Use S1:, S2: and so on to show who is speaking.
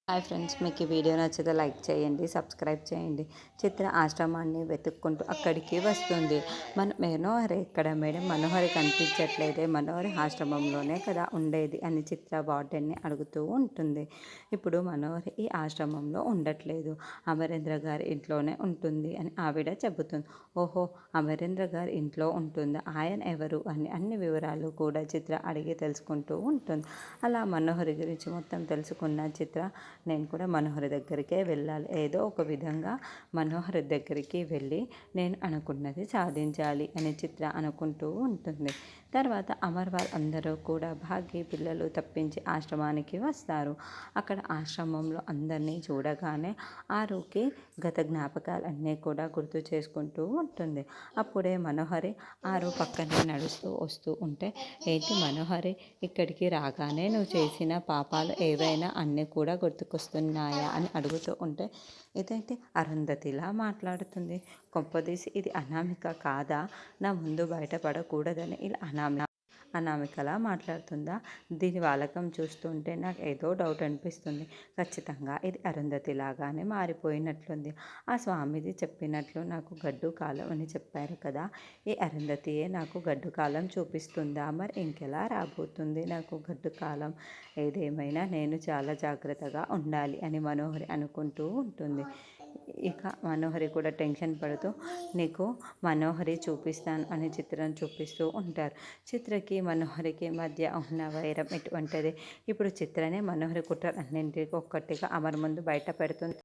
S1: Hi friends, మీకు ఈ video నచ్చితే లైక్ చేయండి, సబ్స్క్రైబ్ చేయండి. చిత్ర ఆశ్రమాన్ని వెతుక్కుంటూ అక్కడికి వస్తుంది. మనోహరి ఇక్కడ మేడం, మనోహరి కనిపించట్లేదే, మనోహరి ఆశ్రమంలోనే కదా ఉండేది అని చిత్ర వార్డెన్ని అడుగుతూ ఉంటుంది. ఇప్పుడు మనోహరి ఈ ఆశ్రమంలో ఉండట్లేదు, అమరేంద్ర గారి ఇంట్లోనే ఉంటుంది అని ఆవిడ చెబుతుంది. ఓహో, అమరేంద్ర గారి ఇంట్లో ఉంటుందా, ఆయన ఎవరు అని అన్ని వివరాలు కూడా చిత్ర అడిగి తెలుసుకుంటూ ఉంటుంది. అలా మనోహరి గురించి మొత్తం తెలుసుకున్న చిత్ర, నేను కూడా మనోహరి దగ్గరికే వెళ్ళాలి, ఏదో ఒక విధంగా మనోహరి దగ్గరికి వెళ్ళి నేను అనుకున్నది సాధించాలి అని చిత్ర అనుకుంటూ ఉంటుంది. తర్వాత అమర్ అందరూ కూడా భాగ్య పిల్లలు తప్పించి ఆశ్రమానికి వస్తారు. అక్కడ ఆశ్రమంలో అందరినీ చూడగానే ఆరుకి గత జ్ఞాపకాలన్నీ కూడా గుర్తు చేసుకుంటూ ఉంటుంది. అప్పుడే మనోహరి ఆరు పక్కనే నడుస్తూ వస్తూ ఉంటే, ఏంటి మనోహరి, ఇక్కడికి రాగానే నువ్వు చేసిన పాపాలు ఏవైనా అన్నీ కూడా గుర్తుకొస్తున్నాయా అని అడుగుతూ ఉంటే, ఇదేంటి అరుంధతిలా మాట్లాడుతుంది, కొంపదీసి ఇది అనామిక కాదా, నా ముందు బయటపడకూడదని ఇలా అనామికలా మాట్లాడుతుందా, దీని వాలకం చూస్తుంటే నాకు ఏదో డౌట్ అనిపిస్తుంది, ఖచ్చితంగా ఇది అరుంధతి లాగానే మారిపోయినట్లుంది. ఆ స్వామీజీ చెప్పినట్లు నాకు గడ్డు కాలం అని చెప్పారు కదా, ఈ అరుంధతియే నాకు గడ్డు కాలం చూపిస్తుందా, మరి ఇంకెలా రాబోతుంది నాకు గడ్డు కాలం. ఏదేమైనా నేను చాలా జాగ్రత్తగా ఉండాలి అని మనోహరి అనుకుంటూ ఉంటుంది. ఇక మనోహరి కూడా టెన్షన్ పడుతూ, నీకు మనోహరి చూపిస్తాను అని చిత్రం చూపిస్తూ ఉంటారు. చిత్రకి మనోహరికి మధ్య ఉన్న వైరం ఎటువంటిది, ఇప్పుడు చిత్రనే మనోహరి కుట్రలన్నింటికి ఒక్కటిగా అమర్ ముందు బయట పెడుతుంది.